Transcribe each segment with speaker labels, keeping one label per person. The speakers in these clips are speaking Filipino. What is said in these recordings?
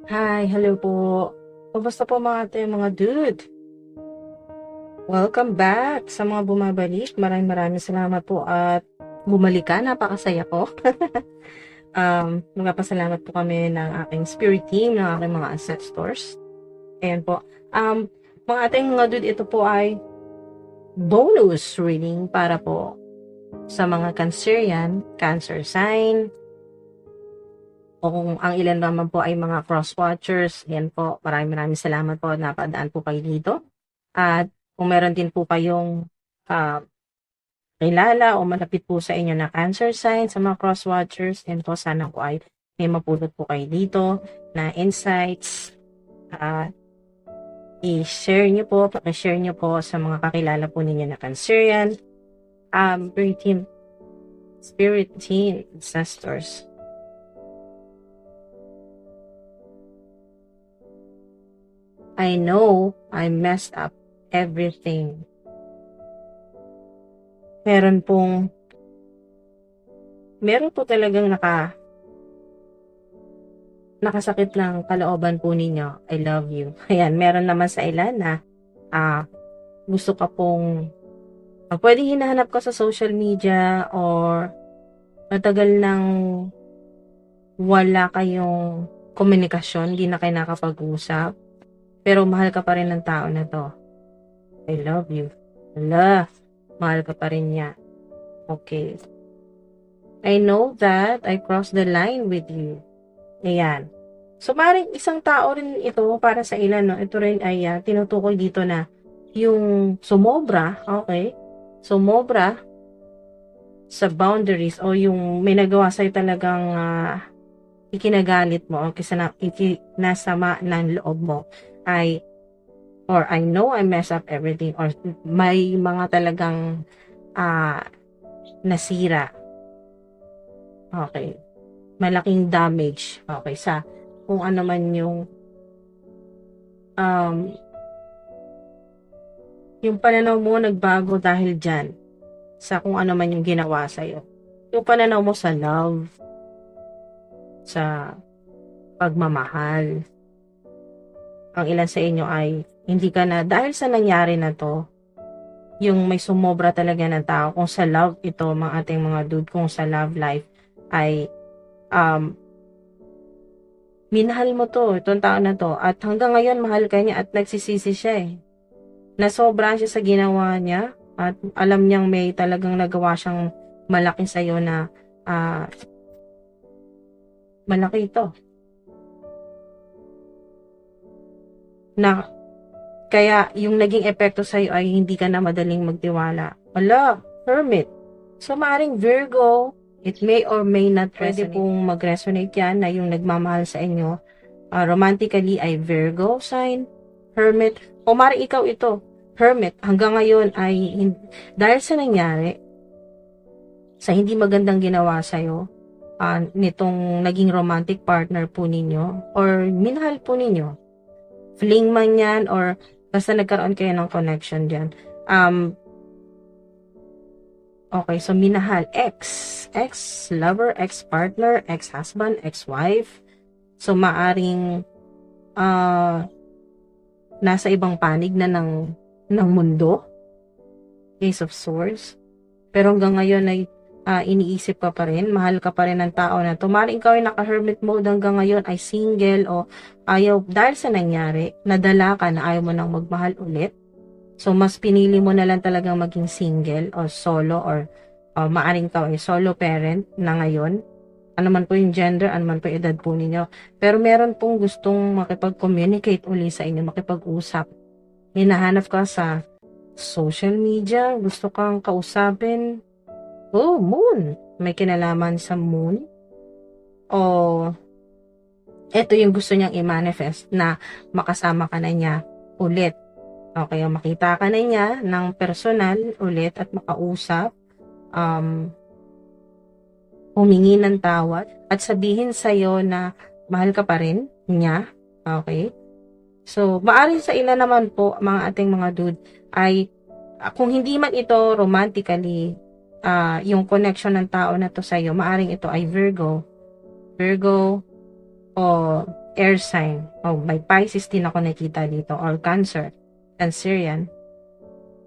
Speaker 1: Hi, hello po. Kumusta po mga ate, mga dude? Welcome back sa mga bumabalik. Maraming salamat po at bumalik ka. Napakasaya ko. Magpapasalamat po kami ng aking spirit team, ng aking mga ancestors. Ayan po. Mga ating mga dude, ito po ay bonus reading para po sa mga Cancerian, Cancer sign, o kung ang ilan naman po ay mga cross-watchers. Ayan po, maraming salamat po. Napadaan po kayo dito. At kung meron din po kayong kilala o malapit po sa inyo na cancer sign sa mga cross-watchers, and po sana po ay may mapulot po kayo dito na insights. I-share nyo po, pakishare nyo po sa mga kakilala po ninyo na Cancerian, spirit team, ancestors. I know I messed up everything. Meron po talagang nakasakit ng kalooban po ninyo. I love you. Ayan, meron naman sa ilan na gusto ka pong pwedeng hinahanap ka sa social media or matagal nang wala kayong komunikasyon, hindi na kayo nakapag-usap, pero mahal ka pa rin ng tao na to. I love you. Mahal ka pa rin niya. Okay. I know that I crossed the line with you. Ayan. So, maring isang tao rin ito para sa ilan, no? Ito rin ay tinutukoy dito na yung sumobra, okay? Sumobra sa boundaries o yung may nagawa sa'yo talagang ikinagalit mo o ikinasama ng loob mo ay, or I know I mess up everything, or may mga talagang nasira. Okay. Malaking damage. Okay. Sa kung ano man yung pananaw mo nagbago dahil dyan sa kung ano man yung ginawa sa'yo. Yung pananaw mo sa love, sa pagmamahal. Ang ilan sa inyo ay hindi ka na, dahil sa nangyari na to, yung may sumobra talaga ng tao, kung sa love ito, mga ating mga dude, kung sa love life, ay minahal mo to, itong tao na to, at hanggang ngayon mahal ka niya at nagsisisi siya eh. Nasobra siya sa ginawa niya, at alam niyang may talagang nagawa siyang malaki sa'yo na malaki ito. Na kaya yung naging epekto sa'yo ay hindi ka na madaling magtiwala. Ala, hermit. So, maaaring Virgo, it may or may not pwede pong mag-resonate yan na yung nagmamahal sa inyo. Romantically ay Virgo sign, hermit, o maaaring ikaw ito, hermit. Hanggang ngayon ay, dahil sa nangyari, sa hindi magandang ginawa sa'yo, nitong naging romantic partner po ninyo, or minahal po ninyo, fling man yan, or basta nagkaroon kayo ng connection dyan. Okay, so minahal, ex-lover, ex-partner, ex-husband, ex-wife. So, maaring nasa ibang panig na ng mundo. Ace of Swords. Pero hanggang ngayon ay iniisip ka pa rin, mahal ka pa rin ng tao na to. Maaaring ikaw ay naka-hermit mode hanggang ngayon, ay single, o ayaw, dahil sa nangyari, nadala ka na ayaw mo nang magmahal ulit. So, mas pinili mo na lang talagang maging single o solo, or maaaring ikaw ay solo parent na ngayon. Ano man po yung gender, ano man po yung edad po ninyo. Pero meron pong gustong makipag-communicate uli sa inyo, makipag-usap. Hinahanap ka sa social media, gusto kang kausapin. Oh, moon. May kinalaman sa moon. O, ito yung gusto niyang i-manifest na makasama ka na niya ulit. Okay, makita ka na niya ng personal ulit at makausap, humingi ng tawad at sabihin sa'yo na mahal ka pa rin niya. Okay? So, maaari sa ilan naman po, mga ating mga dude, ay kung hindi man ito romantically, yung connection ng tao na to sa'yo, maaring ito ay Virgo, o air sign, may Pisces din ako nakita dito, or Cancer, Cancerian,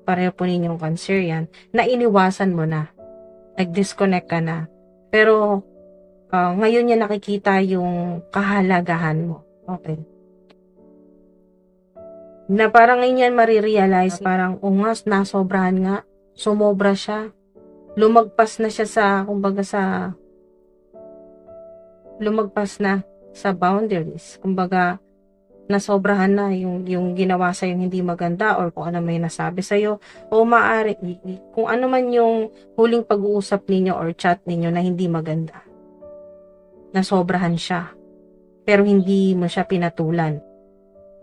Speaker 1: pareho po ninyong Cancerian, na iniwasan mo na, nag-disconnect ka na. Pero, ngayon niya nakikita yung kahalagahan mo. Okay. Na parang ngayon yan marirealize, parang, nga, nasobrahan nga, sumobra siya. Lumagpas na siya lumagpas na sa boundaries. Kumbaga, nasobrahan na yung ginawa sa yung hindi maganda or kung ano may nasabi sa iyo, o maaari kung ano man yung huling pag-uusap ninyo or chat ninyo na hindi maganda. Nasobrahan siya. Pero hindi mo siya pinatulan.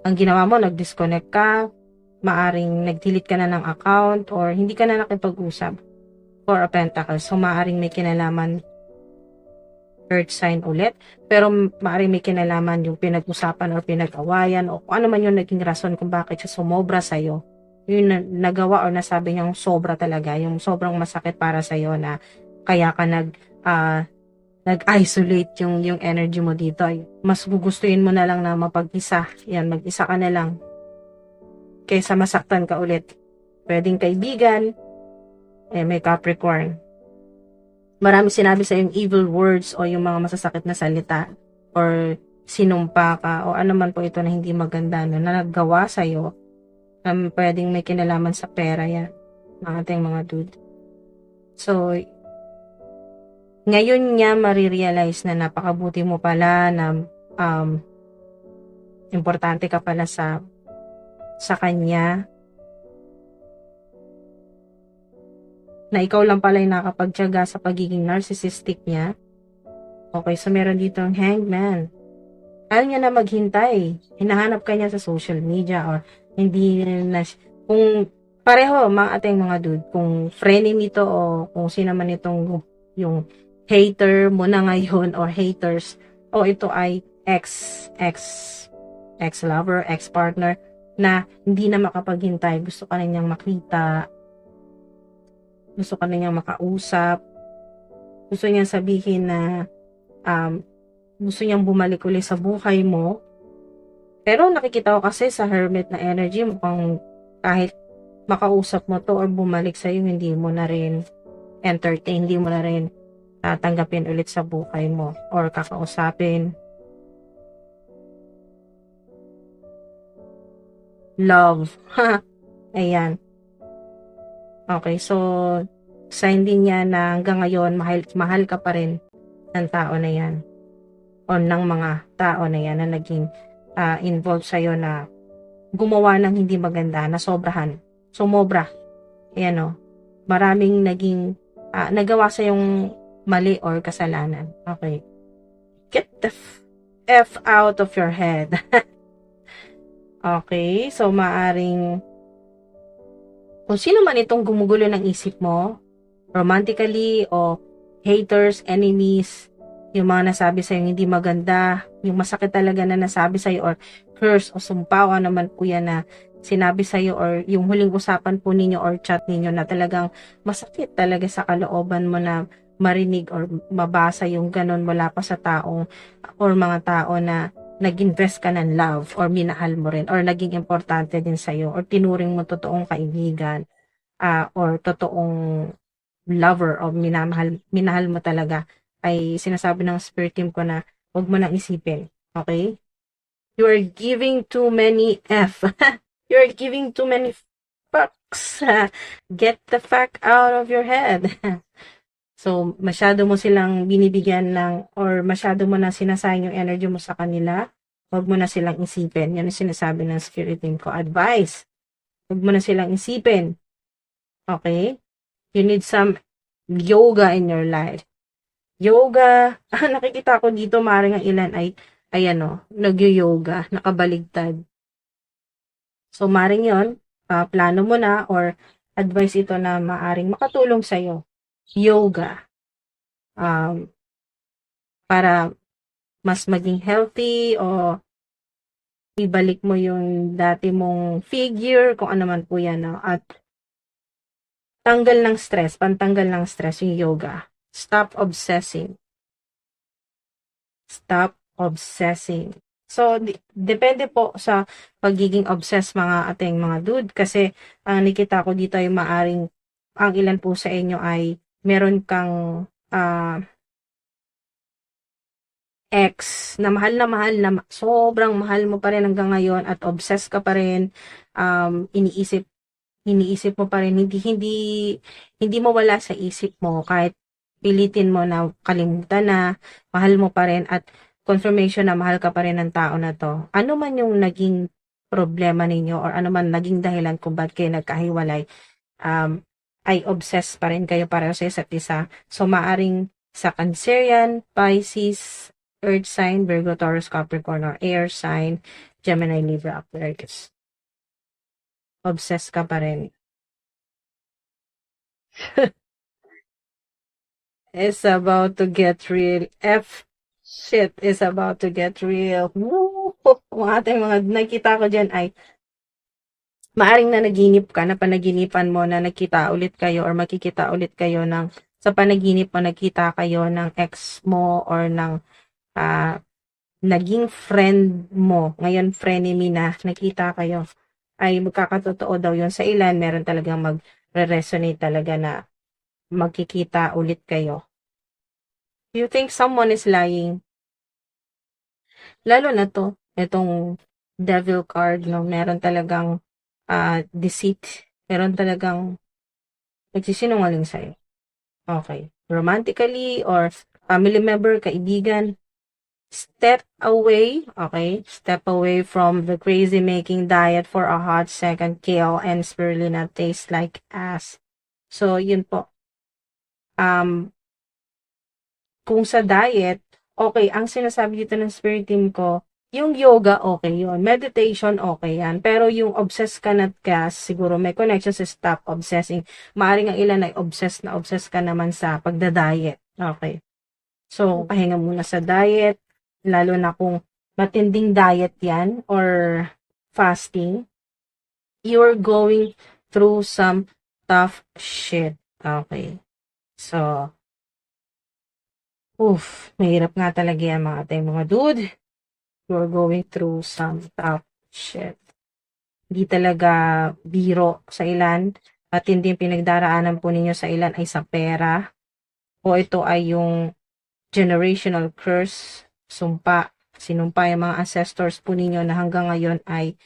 Speaker 1: Ang ginawa mo, nag-disconnect ka, maaring nag-delete ka na ng account or hindi ka na nakipag-usap. For a pentacle. So, maaring may kinalaman earth sign ulit, pero maaring may kinalaman yung pinag-usapan or pinag-awayan o kung ano man yung naging rason kung bakit siya sumobra sa'yo. Yung nagawa or nasabi niyang sobra talaga, yung sobrang masakit para sa'yo na kaya ka nag-isolate yung energy mo dito. Mas gugustuhin mo na lang na mapag-isa. Yan, mag-isa ka na lang kaysa masaktan ka ulit. Pwedeng kaibigan, may Capricorn. Marami sinabi sa yung evil words o yung mga masasakit na salita or sinumpa ka o ano man po ito na hindi maganda na naggawa sa'yo, pwedeng may kinalaman sa pera yan ng ating mga dude. So, ngayon niya marirealize na napakabuti mo pala na importante ka pala sa kanya, na ikaw lang pala yung nakapagtiyaga sa pagiging narcissistic niya. Okay, so meron dito ang Hangman. Ayaw niya na maghintay. Hinahanap ka niya sa social media or hindi na, kung pareho mga ating mga dude, kung frenemy to o kung sino man itong yung hater mo na ngayon or haters, o ito ay ex-lover, ex-partner na hindi na makapaghintay. Gusto ka na niyang makita, gusto ka na niyang makausap, gusto niyang sabihin na gusto niyang bumalik ulit sa buhay mo. Pero nakikita ko kasi sa hermit na energy, mukhang kahit makausap mo to or bumalik sa'yo, hindi mo na rin entertain, hindi mo na rin tatanggapin ulit sa buhay mo or kakausapin. Love. Ayan. Okay, so sign din niya na hanggang ngayon mahal ka pa rin ng tao na yan o ng mga tao na yan na naging involved sa'yo na gumawa ng hindi maganda, na sumobra. Ayan o, maraming naging nagawa sa yung mali or kasalanan. Okay, get the F out of your head. Okay, so maaring kung sino man itong gumugulo ng isip mo, romantically o haters, enemies, yung mga nasabi sa'yo hindi maganda, yung masakit talaga na nasabi sa'yo or curse o sumpawa naman po yan na sinabi sa'yo or yung huling usapan po ninyo or chat ninyo na talagang masakit talaga sa kalooban mo na marinig or mabasa yung ganon mula pa sa taong or mga tao na nag-invest ka ng love or minahal mo rin or naging importante din sa'yo or tinuring mo totoong kaibigan or totoong lover o minahal mo talaga, ay sinasabi ng spirit team ko na huwag mo nang isipin. Okay? You are giving too many F. You are giving too many fucks. Get the fuck out of your head. So, masyado mo silang binibigyan ng, or masyado mo na sinasayang yung energy mo sa kanila, huwag mo na silang isipin. Yan ang sinasabi ng spirit team ko. Advice. Huwag mo na silang isipin. Okay? You need some yoga in your life. Yoga. Nakikita ko dito, maaaring ang ilan ay, nag-yoga, nakabaligtad. So, maaaring yon, plano mo na, or advice ito na maaaring makatulong sa'yo. Yoga. Para mas maging healthy o ibalik mo yung dati mong figure, kung ano man po yan. No? At pantanggal ng stress yung yoga. Stop obsessing. Stop obsessing. So, depende po sa pagiging obsessed mga ating mga dude. Kasi, ang nakita ko dito ay maaring, ang ilan po sa inyo ay meron kang ex na sobrang mahal mo pa rin hanggang ngayon at obsessed ka pa rin, iniisip mo pa rin, hindi mo wala sa isip mo kahit pilitin mo na kalimutan na, mahal mo pa rin at confirmation na mahal ka pa rin ng tao na to. Ano man yung naging problema ninyo or ano man naging dahilan kung ba't kayo nagkahiwalay, um, ay obsessed pa rin kayo pareho sa isa't isa. So, maaring sa Cancerian, Pisces, Earth sign, Virgo, Taurus, Capricorn, or air sign, Gemini, Libra, Aquarius. Obsessed ka pa rin. It's about to get real. Shit is about to get real. Woo! Mga ating mga nakita ko dyan ay maaring na naginip ka, na panaginipan mo na nagkita ulit kayo or makikita ulit kayo ng sa panaginip mo nagkita kayo ng ex mo or ng naging friend mo. Ngayon frenemy na nakita kayo. Ay magkakatotoo daw yun sa ilan. Meron talagang mag-resonate talaga na magkikita ulit kayo. You think someone is lying? Lalo na to, itong devil card, no? Meron talagang deceit. Meron talagang nagsisinungaling sa'yo. Okay. Romantically or family member, kaibigan, step away, okay? Step away from the crazy making diet for a hot second kill and spirulina tastes like ass. So, yun po. Kung sa diet, okay, ang sinasabi dito ng spirit team ko, yung yoga, okay yun. Meditation, okay yan. Pero yung obsessed ka na siguro may connection sa stop obsessing. Maaring ang ilan ay obsessed ka naman sa pagda-diet. Okay. So, pahinga muna sa diet, lalo na kung matinding diet yan or fasting, you're going through some tough shit. Okay. So, mahirap nga talaga yan mga ating mga dude. You're going through some tough shit. Hindi talaga biro sa ilan at hindi pinagdaraanan po ninyo sa ilan ay sa pera o ito ay yung generational curse, sumpa, sinumpa yung mga ancestors po ninyo na hanggang ngayon ay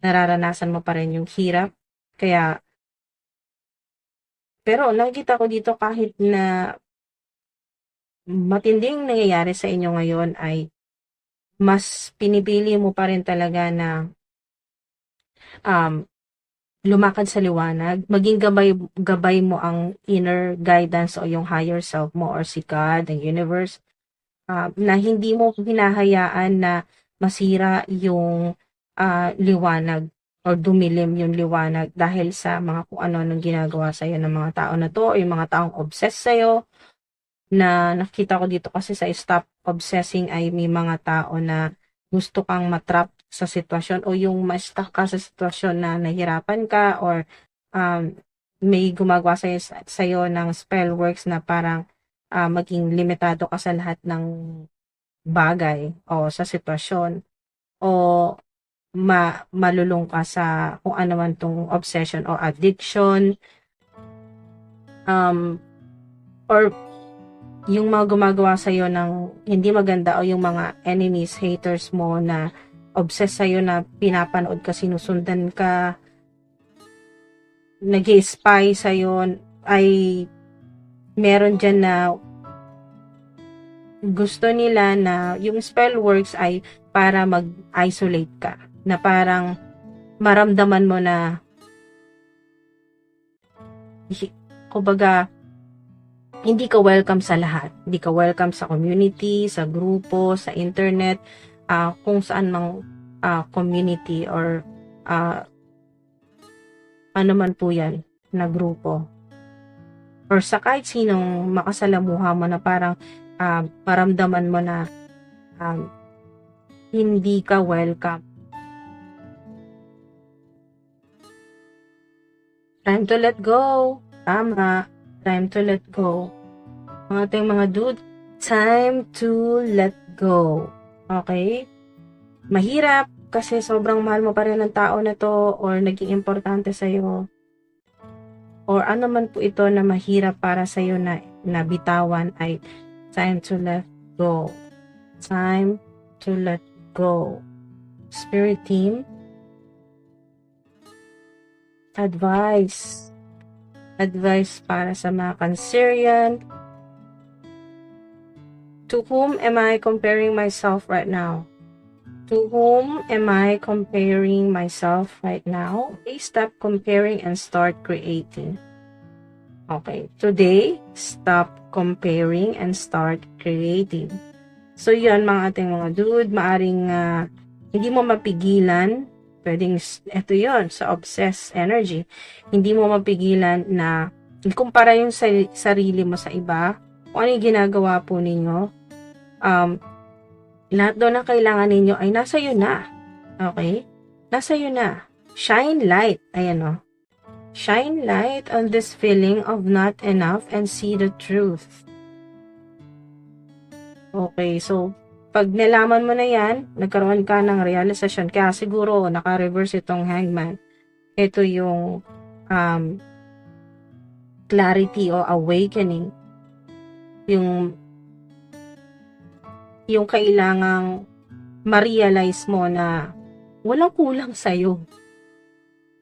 Speaker 1: nararanasan mo pa rin yung hirap. Kaya, pero nakikita ko dito kahit na matinding nangyayari sa inyo ngayon ay mas pinipili mo pa rin talaga na lumakad sa liwanag, maging gabay mo ang inner guidance o yung higher self mo or si God, the universe, na hindi mo hinahayaan na masira yung liwanag or dumilim yung liwanag dahil sa mga kung ano-anong ginagawa sa'yo ng mga tao na to o yung mga taong obsessed sa'yo na nakita ko dito kasi sa stop obsessing ay may mga tao na gusto kang matrap sa sitwasyon o yung ma-stuck ka sa sitwasyon na nahirapan ka or may gumagawa sa'yo ng spell works na parang maging limitado ka sa lahat ng bagay o sa sitwasyon o malulung ka sa kung ano man tong obsession o addiction or yung mga gumagawa sa'yo ng hindi maganda o yung mga enemies, haters mo na obsessed sa'yo na pinapanood ka, sinusundan ka, nag-spy sa'yo, ay meron dyan na gusto nila na yung spell works ay para mag-isolate ka. Na parang maramdaman mo na kumbaga hindi ka welcome sa lahat. Hindi ka welcome sa community, sa grupo, sa internet, kung saan mang community or ano man po yan na grupo. Or sa kahit sinong makasalamuha mo na parang paramdaman mo na hindi ka welcome. Time to let go. Tama. Time to let go. Mga ating mga dude, time to let go. Okay? mahirap kasi sobrang mahal mo pa rin ng tao na to or naging importante sa'yo or ano man po ito na mahirap para sa'yo na bitawan ay time to let go. Time to let go. Spirit team, advice para sa mga Cancerian. To whom am I comparing myself right now? To whom am I comparing myself right now? Okay, stop comparing and start creating. Okay, today, stop comparing and start creating. So, yun mga ating mga dude, maaring hindi mo mapigilan, pwedeng, eto yun, sa obsessed energy, hindi mo mapigilan na ikumpara yung sarili mo sa iba, kung ano yung ginagawa po ninyo, lahat doon na kailangan ninyo ay nasa iyo na. Okay? Nasa iyo na. Shine light. Ayan o. Shine light on this feeling of not enough and see the truth. Okay, so pag nalaman mo na yan, nagkaroon ka ng realization, kaya siguro naka-reverse itong hangman. Ito yung clarity o awakening. Yung kailangang ma-realize mo na walang kulang sa'yo.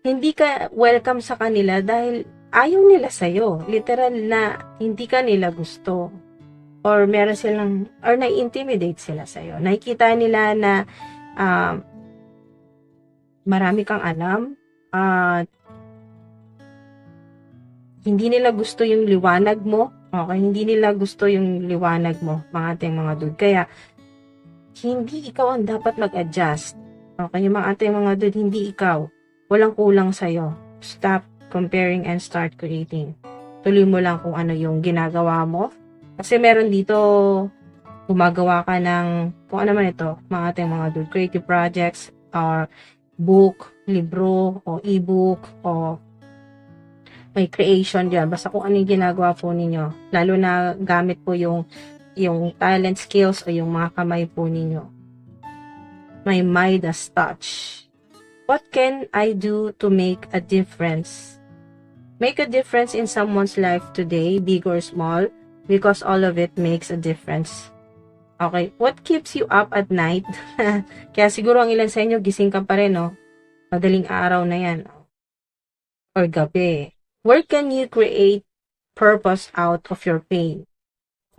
Speaker 1: Hindi ka welcome sa kanila dahil ayaw nila sa'yo. Literal na hindi ka nila gusto. Or meron silang, or na-intimidate sila sa'yo. Nakikita nila na marami kang alam at hindi nila gusto yung liwanag mo. Okay, hindi nila gusto yung liwanag mo, mga ating mga dude. Kaya, hindi ikaw ang dapat mag-adjust. Okay, yung mga ating mga dude, hindi ikaw. Walang kulang sa'yo. Stop comparing and start creating. Tuloy mo lang kung ano yung ginagawa mo. Kasi meron dito, gumagawa ka ng, kung ano man ito, mga ating mga dude, creative projects, or book, libro, o ebook, o may creation dyan. Basta kung ano yung ginagawa po ninyo. Lalo na gamit po yung talent skills o yung mga kamay po ninyo. May Midas touch. What can I do to make a difference? Make a difference in someone's life today, big or small, because all of it makes a difference. Okay, what keeps you up at night? Kaya siguro ang ilan sa inyo, gising ka pa rin, no? Madaling araw na yan. Or gabi. Where can you create purpose out of your pain?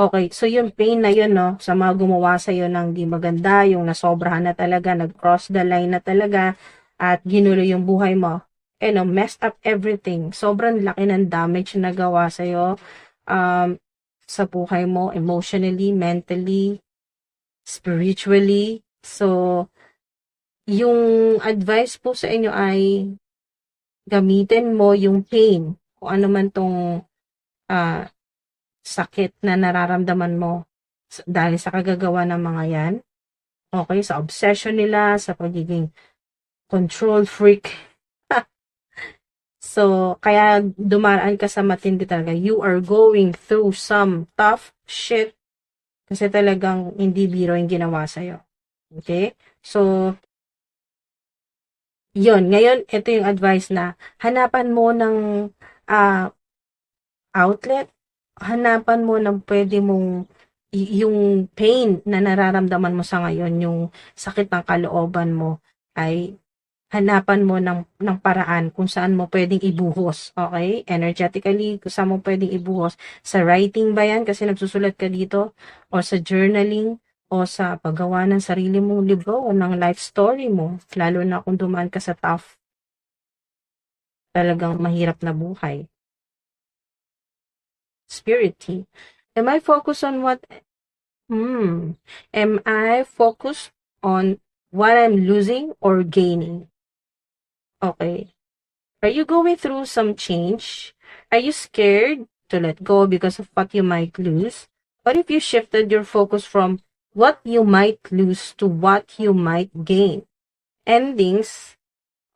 Speaker 1: Okay, so yung pain na yun, no, sa mga gumawa sa'yo ng di maganda, yung nasobrahan na talaga, nag-cross the line na talaga, at ginulo yung buhay mo, no, messed up everything. Sobrang laki ng damage na gawa sa'yo, sa buhay mo, emotionally, mentally, spiritually. So, yung advice po sa inyo ay gamitin mo yung pain, kung ano man tong sakit na nararamdaman mo dahil sa kagagawa ng mga yan. Okay, sa obsession nila, sa pagiging control freak. So, kaya dumaraan ka sa matindi talaga. You are going through some tough shit kasi talagang hindi biro yung ginawa sa'yo. Okay? So, yun. Ngayon, ito yung advice na hanapan mo ng outlet. Hanapan mo ng pwede mong yung pain na nararamdaman mo sa ngayon, yung sakit ng kalooban mo, ay hanapan mo ng paraan kung saan mo pwedeng ibuhos. Okay? Energetically, kung saan mo pwedeng ibuhos. Sa writing ba yan? Kasi nagsusulat ka dito. O sa journaling. O sa paggawa ng sarili mong libro o ng life story mo. Lalo na kung dumaan ka sa tough, talagang mahirap na buhay. Spirit team. Am I focused on what? Am I focused on what I'm losing or gaining? Okay. Are you going through some change? Are you scared to let go because of what you might lose? What if you shifted your focus from what you might lose to what you might gain? Endings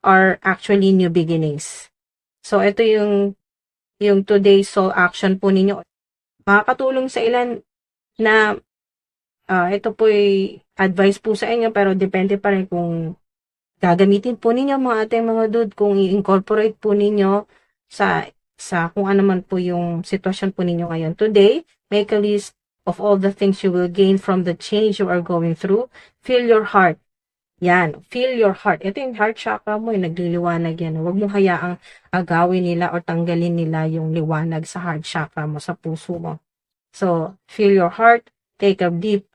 Speaker 1: are actually new beginnings. So, ito yung today's soul action po ninyo. Makakatulong sa ilan na ito po ay advice po sa inyo, pero depende pa rin kung gagamitin po ninyo mga ating mga dude, kung i-incorporate po ninyo sa kung ano man po yung sitwasyon po ninyo ngayon. Today, make a list of all the things you will gain from the change you are going through. Feel your heart. Yan, feel your heart. Ito yung heart chakra mo, yung nagliliwanag yan. Huwag mong hayaang agawin nila or tanggalin nila yung liwanag sa heart chakra mo, sa puso mo. So, feel your heart, take a deep,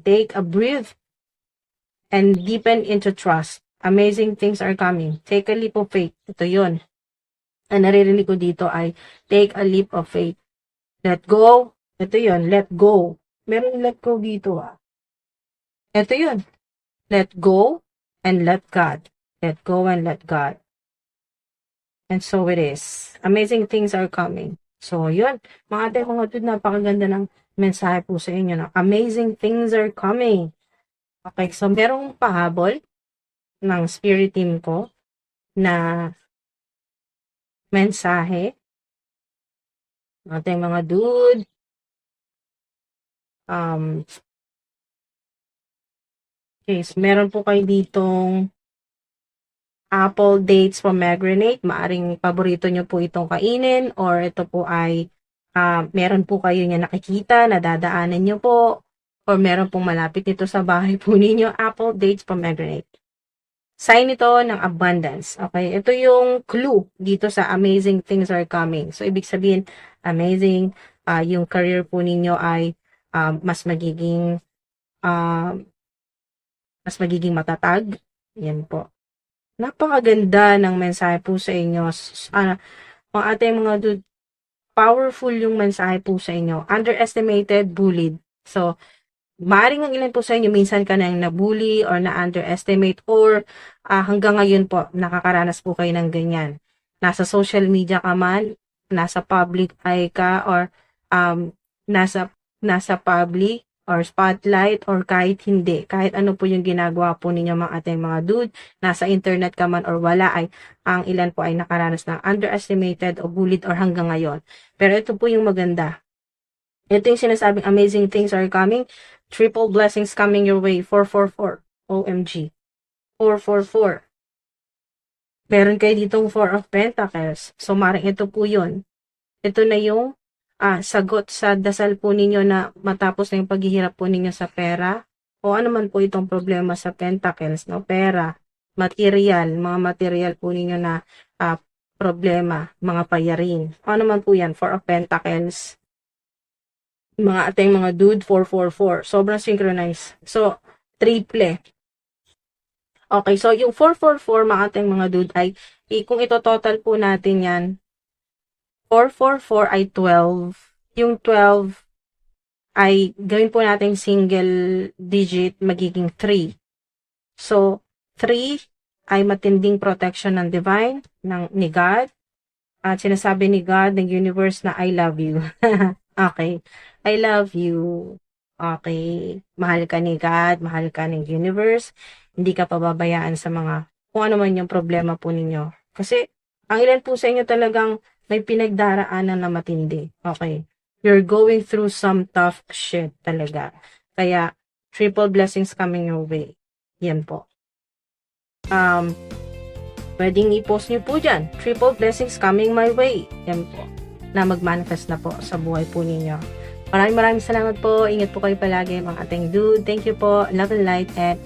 Speaker 1: take a breath, and deepen into trust. Amazing things are coming. Take a leap of faith. Ito yun. Ang naririnig ko dito ay, take a leap of faith. Let go. Ito yun, let go. Meron let go dito Ito yun. Let go and let God. Let go and let God. And so it is. Amazing things are coming. So, yun. Mga ating mga dude, napakaganda ng mensahe po sa inyo. No? Amazing things are coming. Okay, so merong pahabol ng spirit team ko na mensahe. Ating mga dude. Okay, so meron po kayo ditong apple dates pomegranate. Maaring paborito nyo po itong kainin, or ito po ay meron po kayo niya nakikita, nadadaanan nyo po, or meron pong malapit nito sa bahay po ninyo, apple dates pomegranate. Sign ito ng abundance. Okay, ito yung clue dito sa amazing things are coming. So, ibig sabihin, amazing, yung career po ninyo ay mas magiging matatag. Yan po. Napakaganda ng mensahe po sa inyo. Mga ating mga dude, powerful yung mensahe po sa inyo. Underestimated, bullied. So, maaaring ang ilan po sa inyo, minsan ka nang nabully or na-underestimate, or hanggang ngayon po, nakakaranas po kayo ng ganyan. Nasa social media ka man, nasa public eye ka, or nasa public, or spotlight, or kahit hindi, kahit ano po yung ginagawa po ninyo mga ating mga dude, nasa internet ka man or wala, ay ang ilan po ay nakaranas ng underestimated o bullied or hanggang ngayon. Pero ito po yung maganda. Ito yung sinasabing amazing things are coming, triple blessings coming your way, 444, OMG, 444. Meron kayo ditong 4 of Pentacles, so maring ito po yun. Ito na yung sagot sa dasal po ninyo na matapos na yung paghihirap po ninyo sa pera, o ano man po itong problema sa Pentacles, no? Pera, material, mga material po ninyo na problema, mga payarin. O ano man po yan, 4 of Pentacles. Mga ating mga dude, 444. Sobrang synchronized. So, triple. Okay, so yung 444, mga ating mga dude, ay kung ito total po natin yan, 444 ay 12. Yung 12 ay gawin po natin single digit, magiging 3. So, 3 ay matinding protection ng divine, ni God. At sinasabi ni God, ng universe, na I love you. Okay. I love you. Okay. Mahal ka ni God, mahal ka ng universe. Hindi ka pababayaan sa mga kung ano man yung problema po ninyo. Kasi, ang ilan po sa inyo talagang may pinagdaraanan na matindi. Okay. You're going through some tough shit talaga. Kaya, triple blessings coming your way. Yan po. Pwedeng i-post nyo po dyan. Triple blessings coming my way. Yan po. Na mag-manifest na po sa buhay po ninyo. Maraming salamat po. Ingat po kayo palagi mga ating dude. Thank you po. Love and light, and